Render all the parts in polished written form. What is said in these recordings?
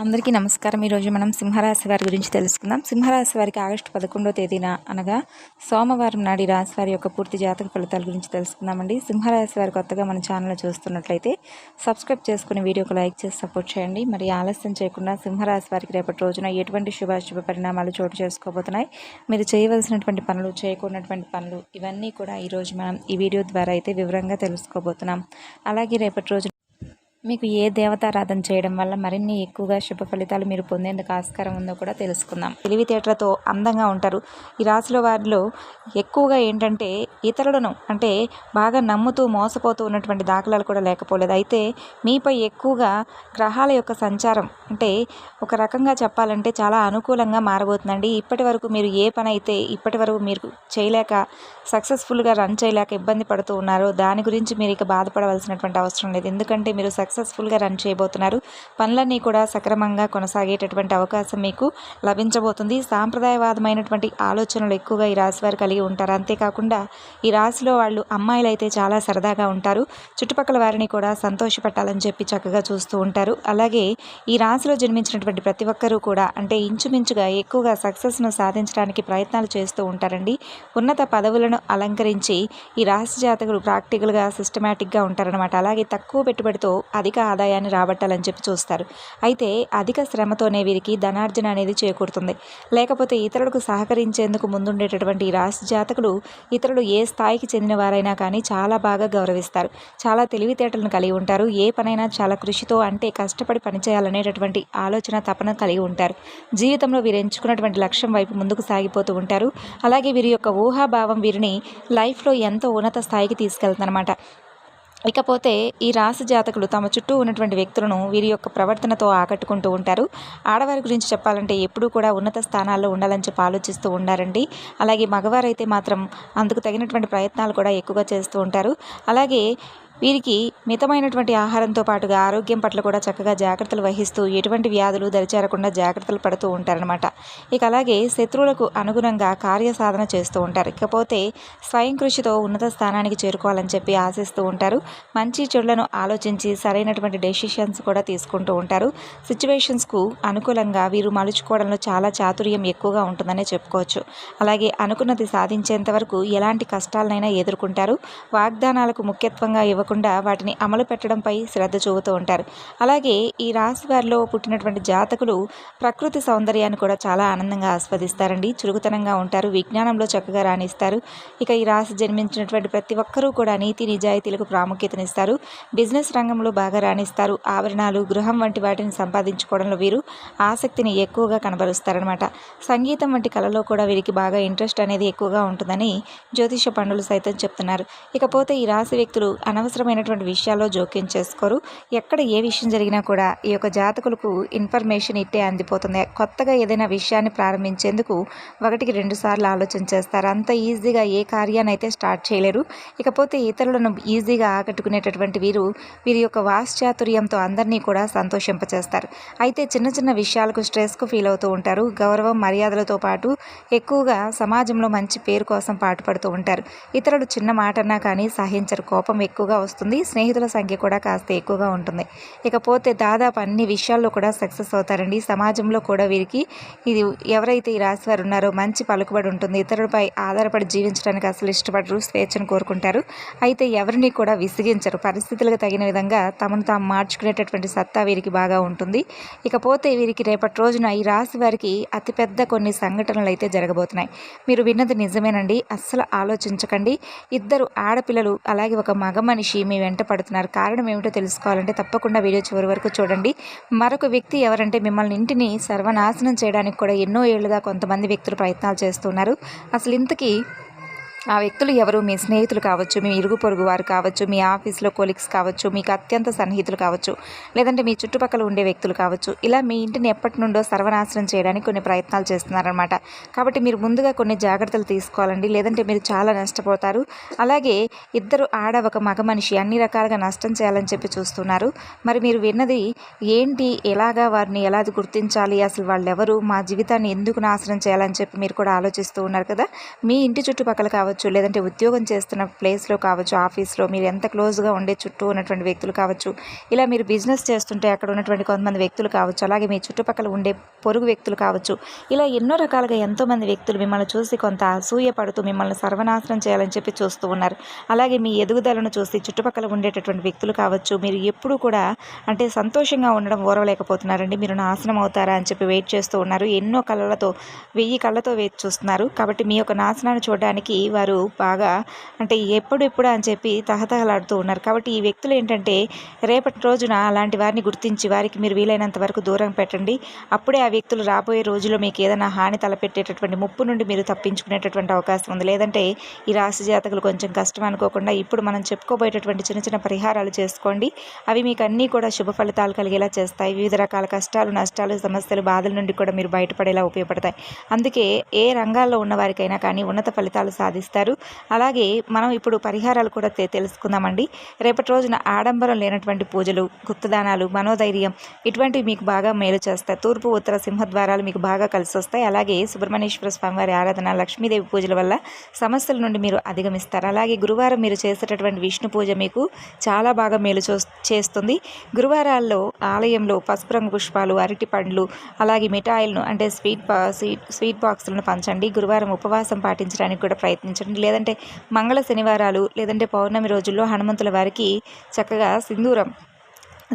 అందరికీ నమస్కారం. ఈరోజు మనం సింహరాశి వారి గురించి తెలుసుకుందాం. సింహరాశి వారికి ఆగస్టు 11వ తేదీన అనగా సోమవారం నాడు రాశి వారి యొక్క పూర్తి జాతక ఫలితాల గురించి తెలుసుకుందామండి. సింహరాశి వారి కొత్తగా మన ఛానల్ చూస్తున్నట్లయితే సబ్స్క్రైబ్ చేసుకుని వీడియోకి లైక్ చేసి సపోర్ట్ చేయండి. మరి ఆలస్యం చేయకుండా సింహరాశి వారికి రేపటి రోజున ఎటువంటి శుభాశుభ పరిణామాలు చోటు చేసుకోబోతున్నాయి, మీరు చేయవలసినటువంటి పనులు, చేయకూడనటువంటి పనులు, ఇవన్నీ కూడా ఈరోజు మనం ఈ వీడియో ద్వారా అయితే వివరంగా తెలుసుకోబోతున్నాం. అలాగే రేపటి రోజు మీకు ఏ దేవతారాధన చేయడం వల్ల మరిన్ని ఎక్కువగా శుభ ఫలితాలు మీరు పొందేందుకు ఆస్కారం ఉందో కూడా తెలుసుకుందాం. తెలివితేటలతో అందంగా ఉంటారు. ఈ రాశిలో వారిలో ఎక్కువగా ఏంటంటే ఇతరులను అంటే బాగా నమ్ముతూ మోసపోతూ ఉన్నటువంటి దాఖలాలు కూడా లేకపోలేదు. అయితే మీపై ఎక్కువగా గ్రహాల యొక్క సంచారం అంటే ఒక రకంగా చెప్పాలంటే చాలా అనుకూలంగా మారబోతుందండి. ఇప్పటి వరకు మీరు ఏ పని అయితే ఇప్పటి వరకు మీరు చేయలేక సక్సెస్ఫుల్గా రన్ చేయలేక ఇబ్బంది పడుతూ ఉన్నారో దాని గురించి మీరు ఇక బాధపడవలసినటువంటి అవసరం లేదు. ఎందుకంటే మీరు సక్సెస్ఫుల్గా రన్ చేయబోతున్నారు. పనులన్నీ కూడా సక్రమంగా కొనసాగేటటువంటి అవకాశం మీకు లభించబోతుంది. సాంప్రదాయవాదమైనటువంటి ఆలోచనలు ఎక్కువగా ఈ రాశి వారు కలిగి ఉంటారు. అంతేకాకుండా ఈ రాశిలో వాళ్ళు అమ్మాయిలు అయితే చాలా సరదాగా ఉంటారు. చుట్టుపక్కల వారిని కూడా సంతోషపెట్టాలని చెప్పి చక్కగా చూస్తూ ఉంటారు. అలాగే ఈ రాశిలో జన్మించినటువంటి ప్రతి ఒక్కరూ కూడా అంటే ఇంచుమించుగా ఎక్కువగా సక్సెస్ను సాధించడానికి ప్రయత్నాలు చేస్తూ ఉంటారండి. ఉన్నత పదవులను అలంకరించి ఈ రాశి జాతకులు ప్రాక్టికల్గా సిస్టమేటిక్గా ఉంటారనమాట. అలాగే తక్కువ పెట్టుబడితో అధిక ఆదాయాన్ని రాబట్టాలని చెప్పి చూస్తారు. అయితే అధిక శ్రమతోనే వీరికి ధనార్జన అనేది చేకూరుతుంది. లేకపోతే ఇతరులకు సహకరించేందుకు ముందుండేటటువంటి ఈ రాశి జాతకులు ఇతరులు ఏ స్థాయికి చెందిన వారైనా కానీ చాలా బాగా గౌరవిస్తారు. చాలా తెలివితేటలను కలిగి ఉంటారు. ఏ పనైనా చాలా కృషితో అంటే కష్టపడి పనిచేయాలనేటటువంటి ఆలోచన తపన కలిగి ఉంటారు. జీవితంలో వీరు ఎంచుకున్నటువంటి లక్ష్యం వైపు ముందుకు సాగిపోతూ ఉంటారు. అలాగే వీరి యొక్క ఊహాభావం వీరిని లైఫ్లో ఎంతో ఉన్నత స్థాయికి తీసుకెళ్తుందన్నమాట. ఇకపోతే ఈ రాశి జాతకులు తమ చుట్టూ ఉన్నటువంటి వ్యక్తులను వీరి యొక్క ప్రవర్తనతో ఆకట్టుకుంటూ ఉంటారు. ఆడవారి గురించి చెప్పాలంటే ఎప్పుడూ కూడా ఉన్నత స్థానాల్లో ఉండాలని చెప్పి ఆలోచిస్తూ ఉండారండి. అలాగే మగవారైతే మాత్రం అందుకు తగినటువంటి ప్రయత్నాలు కూడా ఎక్కువగా చేస్తూ ఉంటారు. అలాగే వీరికి మితమైనటువంటి ఆహారంతో పాటుగా ఆరోగ్యం పట్ల కూడా చక్కగా జాగ్రత్తలు వహిస్తూ ఎటువంటి వ్యాధులు దరిచేరకుండా జాగ్రత్తలు పడుతూ ఉంటారనమాట. ఇక అలాగే శత్రువులకు అనుగుణంగా కార్యసాధన చేస్తూ ఉంటారు. ఇకపోతే స్వయం కృషితో ఉన్నత స్థానానికి చేరుకోవాలని చెప్పి ఆశిస్తూ ఉంటారు. మంచి చెడులను ఆలోచించి సరైనటువంటి డెసిషన్స్ కూడా తీసుకుంటూ ఉంటారు. సిచ్యువేషన్స్కు అనుకూలంగా వీరు మలుచుకోవడంలో చాలా చాతుర్యం ఎక్కువగా ఉంటుందనే చెప్పుకోవచ్చు. అలాగే అనుకున్నది సాధించేంత వరకు ఎలాంటి కష్టాలనైనా ఎదుర్కొంటారు. వాగ్దానాలకు ముఖ్యత్వంగా వాటిని అమలు పెట్టడంపై శ్రద్ధ చూపుతూ ఉంటారు. అలాగే ఈ రాశి వారిలో పుట్టినటువంటి జాతకులు ప్రకృతి సౌందర్యాన్ని కూడా చాలా ఆనందంగా ఆస్వాదిస్తారండి. చురుకుతనంగా ఉంటారు. విజ్ఞానంలో చక్కగా రాణిస్తారు. ఇక ఈ రాశి జన్మించినటువంటి ప్రతి ఒక్కరూ కూడా నీతి నిజాయితీలకు ప్రాముఖ్యతనిస్తారు. బిజినెస్ రంగంలో బాగా రాణిస్తారు. ఆభరణాలు, గృహం వంటి వాటిని సంపాదించుకోవడంలో వీరు ఆసక్తిని ఎక్కువగా కనబరుస్తారనమాట. సంగీతం వంటి కళలో కూడా వీరికి బాగా ఇంట్రెస్ట్ అనేది ఎక్కువగా ఉంటుందని జ్యోతిష పండితులు సైతం చెప్తున్నారు. ఇకపోతే ఈ రాశి వ్యక్తులు అనవసరమైనటువంటి విషయాల్లో జోక్యం చేసుకోరు. ఎక్కడ ఏ విషయం జరిగినా కూడా ఈ యొక్క జాతకులకు ఇన్ఫర్మేషన్ ఇట్టే అందిపోతుంది. కొత్తగా ఏదైనా విషయాన్ని ప్రారంభించేందుకు 1కి 2 సార్లు ఆలోచన చేస్తారు. అంత ఈజీగా ఏ కార్యాన్ని అయితే స్టార్ట్ చేయలేరు. ఇకపోతే ఇతరులను ఈజీగా ఆకట్టుకునేటటువంటి వీరి యొక్క వాక్చాతుర్యంతో అందరినీ కూడా సంతోషింపచేస్తారు. అయితే చిన్న చిన్న విషయాలకు స్ట్రెస్కు ఫీల్ అవుతూ ఉంటారు. గౌరవం, మర్యాదలతో పాటు ఎక్కువగా సమాజంలో మంచి పేరు కోసం పాటుపడుతూ ఉంటారు. ఇతరులు చిన్న మాట అన్నా కానీ సహించరు. కోపం ఎక్కువగా వస్తుంది. స్నేహితుల సంఖ్య కూడా కాస్త ఎక్కువగా ఉంటుంది. ఇకపోతే దాదాపు అన్ని విషయాల్లో కూడా సక్సెస్ అవుతారండి. సమాజంలో కూడా వీరికి ఇది ఎవరైతే ఈ రాశి వారు ఉన్నారో మంచి పలుకుబడి ఉంటుంది. ఇతరులపై ఆధారపడి జీవించడానికి అసలు ఇష్టపడరు. స్వేచ్ఛను కోరుకుంటారు. అయితే ఎవరిని కూడా విసిగించరు. పరిస్థితులకు తగిన విధంగా తమను తాము మార్చుకునేటటువంటి సత్తా వీరికి బాగా ఉంటుంది. ఇకపోతే వీరికి రేపటి రోజున ఈ రాశి వారికి అతిపెద్ద కొన్ని సంఘటనలు అయితే జరగబోతున్నాయి. మీరు విన్నది నిజమేనండి. అస్సలు ఆలోచించకండి. 2 ఆడపిల్లలు అలాగే ఒక మగ మనిషి మీ వెంట పడుతున్నారు. కారణం ఏమిటో తెలుసుకోవాలంటే తప్పకుండా వీడియో చివరి వరకు చూడండి. మరొక వ్యక్తి ఎవరంటే మిమ్మల్ని ఇంటిని సర్వనాశనం చేయడానికి కూడా ఎన్నో ఏళ్లుగా కొంతమంది వ్యక్తులు ప్రయత్నాలు చేస్తున్నారు. అసలు ఇంతకీ ఆ వ్యక్తులు ఎవరు? మీ స్నేహితులు కావచ్చు, మీ ఇరుగు పొరుగు వారు కావచ్చు, మీ ఆఫీస్లో కొలీగ్స్ కావచ్చు, మీకు అత్యంత సన్నిహితులు కావచ్చు, లేదంటే మీ చుట్టుపక్కల ఉండే వ్యక్తులు కావచ్చు. ఇలా మీ ఇంటిని ఎప్పటి నుండో సర్వనాశనం చేయడానికి కొన్ని ప్రయత్నాలు చేస్తున్నారనమాట. కాబట్టి మీరు ముందుగా కొన్ని జాగ్రత్తలు తీసుకోవాలండి. లేదంటే మీరు చాలా నష్టపోతారు. అలాగే 2 ఆడ ఒక మగ మనిషి అన్ని రకాలుగా నష్టం చేయాలని చెప్పి చూస్తున్నారు. మరి మీరు విన్నది ఏంటి? ఎలాగా వారిని ఎలా గుర్తించాలి? అసలు వాళ్ళు ఎవరు? మా జీవితాన్ని ఎందుకు నాశనం చేయాలని చెప్పి మీరు కూడా ఆలోచిస్తూ ఉన్నారు కదా. మీ ఇంటి చుట్టుపక్కల కావచ్చు, కావచ్చు, లేదంటే ఉద్యోగం చేస్తున్న ప్లేస్లో కావచ్చు, ఆఫీస్లో మీరు ఎంత క్లోజ్గా ఉండే చుట్టూ ఉన్నటువంటి వ్యక్తులు కావచ్చు, ఇలా మీరు బిజినెస్ చేస్తుంటే అక్కడ ఉన్నటువంటి కొంతమంది వ్యక్తులు కావచ్చు, అలాగే మీ చుట్టుపక్కల ఉండే పొరుగు వ్యక్తులు కావచ్చు, ఇలా ఎన్నో రకాలుగా ఎంతోమంది వ్యక్తులు మిమ్మల్ని చూసి కొంత అసూయ పడుతూ మిమ్మల్ని సర్వనాశనం చేయాలని చెప్పి చూస్తూ ఉన్నారు. అలాగే మీ ఎదుగుదలను చూసి చుట్టుపక్కల ఉండేటటువంటి వ్యక్తులు కావచ్చు, మీరు ఎప్పుడూ కూడా అంటే సంతోషంగా ఉండడం ఓర్వలేకపోతున్నారండి. మీరు నాశనం అవుతారా అని చెప్పి వెయిట్ చేస్తూ ఉన్నారు. ఎన్నో కళ్ళతో 1000 కళ్ళతో వేచి చూస్తున్నారు. కాబట్టి మీ యొక్క నాశనాన్ని చూడడానికి వారు బాగా అంటే ఎప్పుడు అని చెప్పి తహతహలాడుతూ ఉన్నారు. కాబట్టి ఈ వ్యక్తులు ఏంటంటే రేపటి రోజున అలాంటి వారిని గుర్తించి వారికి మీరు వీలైనంత వరకు దూరం పెట్టండి. అప్పుడే ఆ వ్యక్తులు రాబోయే రోజుల్లో మీకు ఏదైనా హాని తలపెట్టేటటువంటి ముప్పు నుండి మీరు తప్పించుకునేటటువంటి అవకాశం ఉంది. లేదంటే ఈ రాశి జాతకులు కొంచెం కష్టం అనుకోకుండా ఇప్పుడు మనం చెప్పుకోబోయేటటువంటి చిన్న చిన్న పరిహారాలు చేసుకోండి. అవి మీకు అన్నీ కూడా శుభ ఫలితాలు కలిగేలా చేస్తాయి. వివిధ రకాల కష్టాలు, నష్టాలు, సమస్యలు, బాధల నుండి కూడా మీరు బయటపడేలా ఉపయోగపడతాయి. అందుకే ఏ రంగాల్లో ఉన్న వారికైనా కానీ ఉన్నత ఫలితాలు సాధిస్తారు. అలాగే మనం ఇప్పుడు పరిహారాలు కూడా తెలుసుకుందామండి. రేపటి రోజున ఆడంబరం లేనటువంటి పూజలు, గుప్తదానాలు, మనోధైర్యం ఇటువంటివి మీకు బాగా మేలు చేస్తాయి. తూర్పు, ఉత్తర సింహద్వారాలు మీకు బాగా కలిసి వస్తాయి. అలాగే సుబ్రహ్మణ్యేశ్వర స్వామివారి ఆరాధన, లక్ష్మీదేవి పూజల వల్ల సమస్యల నుండి మీరు అధిగమిస్తారు. అలాగే గురువారం మీరు చేసేటటువంటి విష్ణు పూజ మీకు చాలా బాగా మేలు చేస్తుంది. గురువారాల్లో ఆలయంలో పసుపు రంగు పుష్పాలు, అరటి పండ్లు, అలాగే మిఠాయిలను అంటే స్వీట్ బాక్సులను పంచండి. గురువారం ఉపవాసం పాటించడానికి కూడా ప్రయత్నించండి. లేదంటే మంగళ శనివారాలు లేదంటే పౌర్ణమి రోజుల్లో హనుమంతుల వారికి చక్కగా సింధూరం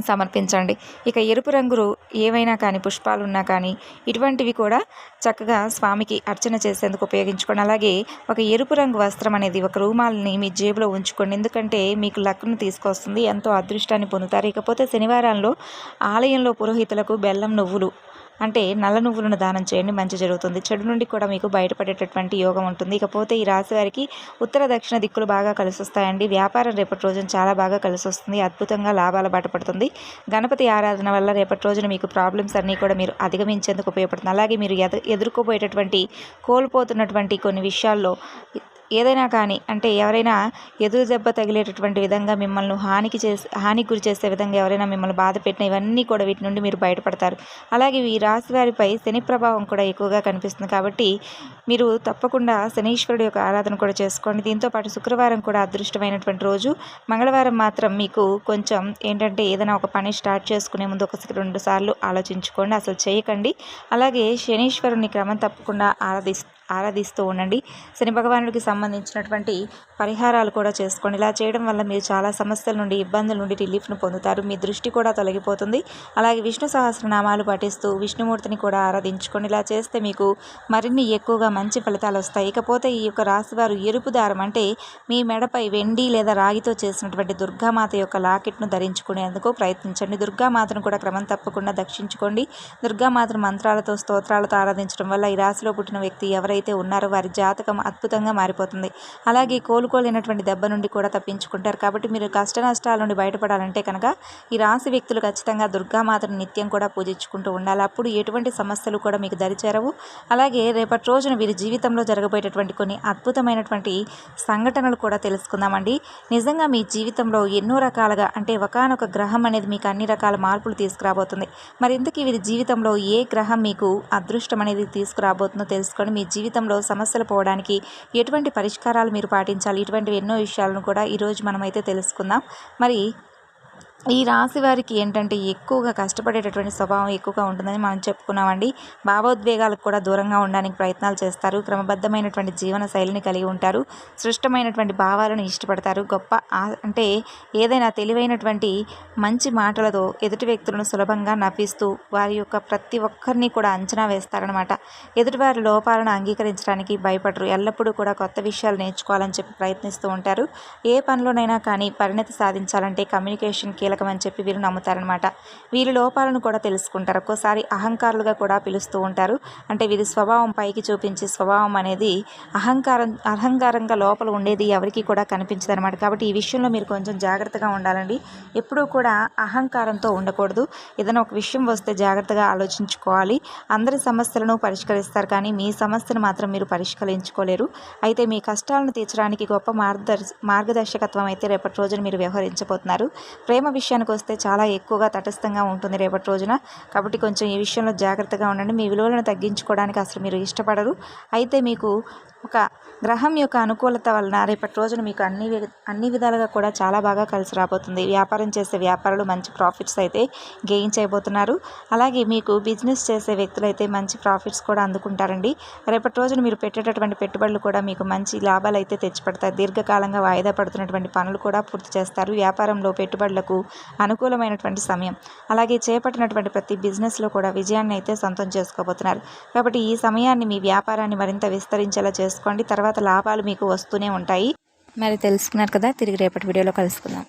సమర్పించండి. ఇక ఎరుపు రంగులు ఏవైనా కానీ పుష్పాలు ఉన్నా కానీ ఇటువంటివి కూడా చక్కగా స్వామికి అర్చన చేసేందుకు ఉపయోగించుకోండి. అలాగే ఒక ఎరుపు రంగు వస్త్రం అనేది ఒక రూమాల్ని మీ జేబులో ఉంచుకోండి. ఎందుకంటే మీకు లక్ను తీసుకొస్తుంది, ఎంతో అదృష్టాన్ని పొందుతారు. ఇకపోతే శనివారాల్లో ఆలయంలో పురోహితులకు బెల్లం, నువ్వులు అంటే నల్ల నువ్వులను దానం చేయండి, మంచి జరుగుతుంది. చెడు నుండి కూడా మీకు బయటపడేటటువంటి యోగం ఉంటుంది. ఇకపోతే ఈ రాశి వారికి ఉత్తర దక్షిణ దిక్కులు బాగా కలిసి వస్తాయండి. వ్యాపారం రేపటి రోజున చాలా బాగా కలిసి వస్తుంది. అద్భుతంగా లాభాల బాట పడుతుంది. గణపతి ఆరాధన వల్ల రేపటి రోజున మీకు ప్రాబ్లమ్స్ అన్నీ కూడా మీరు అధిగమించేందుకు ఉపయోగపడుతుంది. అలాగే మీరు ఎదుర్కోబోయేటటువంటి కోల్పోతున్నటువంటి కొన్ని విషయాల్లో ఏదైనా కానీ అంటే ఎవరైనా ఎదురు దెబ్బ తగిలేటటువంటి విధంగా మిమ్మల్ని హానికి గురి చేసే విధంగా ఎవరైనా మిమ్మల్ని బాధ పెట్టిన ఇవన్నీ కూడా వీటి నుండి మీరు బయటపడతారు. అలాగే ఈ రాశి వారిపై శని ప్రభావం కూడా ఎక్కువగా కనిపిస్తుంది. కాబట్టి మీరు తప్పకుండా శనీశ్వరుడు యొక్క ఆరాధన కూడా చేసుకోండి. దీంతోపాటు శుక్రవారం కూడా అదృష్టమైనటువంటి రోజు. మంగళవారం మాత్రం మీకు కొంచెం ఏంటంటే ఏదైనా ఒక పని స్టార్ట్ చేసుకునే ముందు 1-2 సార్లు ఆలోచించుకోండి, అసలు చేయకండి. అలాగే శనీశ్వరుని క్రమం తప్పకుండా ఆరాధిస్తూ ఉండండి. శని భగవానుడికి సంబంధించినటువంటి పరిహారాలు కూడా చేసుకోండి. ఇలా చేయడం వల్ల మీరు చాలా సమస్యల నుండి, ఇబ్బందుల నుండి రిలీఫ్ను పొందుతారు. మీ దృష్టి కూడా తొలగిపోతుంది. అలాగే విష్ణు సహస్రనామాలు పఠిస్తూ విష్ణుమూర్తిని కూడా ఆరాధించుకోండి. ఇలా చేస్తే మీకు మరిన్ని ఎక్కువగా మంచి ఫలితాలు వస్తాయి. ఇకపోతే ఈ యొక్క రాశివారు ఎరుపు దారం అంటే మీ మెడపై వెండి లేదా రాగితో చేసినటువంటి దుర్గామాత యొక్క లాకెట్ను ధరించుకునేందుకు ప్రయత్నించండి. దుర్గామాతను కూడా క్రమం తప్పకుండా దర్శించుకోండి. దుర్గామాతను మంత్రాలతో, స్తోత్రాలతో ఆరాధించడం వల్ల ఈ రాశిలో పుట్టిన వ్యక్తి ఎవరైతే ఉన్నారో వారి జాతకం అద్భుతంగా మారిపోతుంది. అలాగే కోలుకోలేనటువంటి దెబ్బ నుండి కూడా తప్పించుకుంటారు. కాబట్టి మీరు కష్ట నష్టాల నుండి బయటపడాలంటే కనుక ఈ రాశి వ్యక్తులు ఖచ్చితంగా దుర్గామాతను నిత్యం కూడా పూజించుకుంటూ ఉండాలి. అప్పుడు ఎటువంటి సమస్యలు కూడా మీకు దరిచేరవు. అలాగే రేపటి రోజున వీరి జీవితంలో జరగబోయేటటువంటి కొన్ని అద్భుతమైనటువంటి సంఘటనలు కూడా తెలుసుకుందామండి. నిజంగా మీ జీవితంలో ఎన్నో రకాలుగా అంటే ఒకానొక గ్రహం అనేది మీకు అన్ని రకాల మార్పులు తీసుకురాబోతుంది. మరి ఇందుకు వీరి జీవితంలో ఏ గ్రహం మీకు అదృష్టం అనేది తీసుకురాబోతుందో తెలుసుకొని మీ జీవితంలో సమస్యలు పోవడానికి ఎటువంటి పరిష్కారాలు మీరు పాటించాలి, ఇటువంటి ఎన్నో విషయాలను కూడా ఈరోజు మనమైతే తెలుసుకుందాం. మరి ఈ రాశి వారికి ఏంటంటే ఎక్కువగా కష్టపడేటటువంటి స్వభావం ఎక్కువగా ఉంటుందని మనం చెప్పుకున్నామండి. భావోద్వేగాలకు కూడా దూరంగా ఉండడానికి ప్రయత్నాలు చేస్తారు. క్రమబద్ధమైనటువంటి జీవన శైలిని కలిగి ఉంటారు. సృష్టమైనటువంటి భావాలను ఇష్టపడతారు. గొప్ప అంటే ఏదైనా తెలివైనటువంటి మంచి మాటలతో ఎదుటి వ్యక్తులను సులభంగా నవ్విస్తూ వారి యొక్క ప్రతి ఒక్కరిని కూడా అంచనా వేస్తారనమాట. ఎదుటివారి లోపాలను అంగీకరించడానికి భయపడరు. ఎల్లప్పుడూ కూడా కొత్త విషయాలు నేర్చుకోవాలని చెప్పి ప్రయత్నిస్తూ ఉంటారు. ఏ పనిలోనైనా కానీ పరిణతి సాధించాలంటే కమ్యూనికేషన్ కీలకమని చెప్పి వీరు నమ్ముతారనమాట. వీరి లోపాలను కూడా తెలుసుకుంటారు. ఒక్కోసారి అహంకారులుగా కూడా పిలుస్తూ ఉంటారు. అంటే వీరి స్వభావం పైకి చూపించే స్వభావం అనేది అహంకారంగా లోపల ఉండేది ఎవరికి కూడా కనిపించదు అనమాట. కాబట్టి ఈ విషయంలో మీరు కొంచెం జాగ్రత్తగా ఉండాలండి. ఎప్పుడూ కూడా అహంకారంతో ఉండకూడదు. ఏదైనా ఒక విషయం వస్తే జాగ్రత్తగా ఆలోచించుకోవాలి. అందరి సమస్యలను పరిష్కరిస్తారు, కానీ మీ సమస్యను మాత్రం మీరు పరిష్కరించుకోలేరు. అయితే మీ కష్టాలను తీర్చడానికి గొప్ప మార్గదర్శకత్వం అయితే రేపటి రోజున మీరు వ్యవహరించబోతున్నారు. ప్రేమ విషయానికి వస్తే చాలా ఎక్కువగా తటస్థంగా ఉంటుంది రేపటి రోజున. కాబట్టి కొంచెం ఈ విషయంలో జాగ్రత్తగా ఉండండి. మీ విలువలను తగ్గించుకోవడానికి అసలు మీరు ఇష్టపడరు. అయితే మీకు ఒక గ్రహం యొక్క అనుకూలత వలన రేపటి రోజున మీకు అన్ని విధాలుగా కూడా చాలా బాగా కలిసి రాబోతుంది. వ్యాపారం చేసే వ్యాపారులు మంచి ప్రాఫిట్స్ అయితే గెయిన్ చేయబోతున్నారు. అలాగే మీకు బిజినెస్ చేసే వ్యక్తులు అయితే మంచి ప్రాఫిట్స్ కూడా అందుకుంటారండి. రేపటి రోజున మీరు పెట్టేటటువంటి పెట్టుబడులు కూడా మీకు మంచి లాభాలు అయితే తెచ్చిపెడతాయి. దీర్ఘకాలంగా వాయిదా పడుతున్నటువంటి పనులు కూడా పూర్తి చేస్తారు. వ్యాపారంలో పెట్టుబడులకు అనుకూలమైనటువంటి సమయం. అలాగే చేపట్టినటువంటి ప్రతి బిజినెస్లో కూడా విజయాన్ని అయితే సొంతం చేసుకోబోతున్నారు. కాబట్టి ఈ సమయాన్ని మీ వ్యాపారాన్ని మరింత విస్తరించేలా చేసుకోండి. తర్వాత లాభాలు మీకు వస్తూనే ఉంటాయి. మరి తెలుసుకున్నారు కదా, తిరిగి రేపటి వీడియోలో కలుసుకుందాం.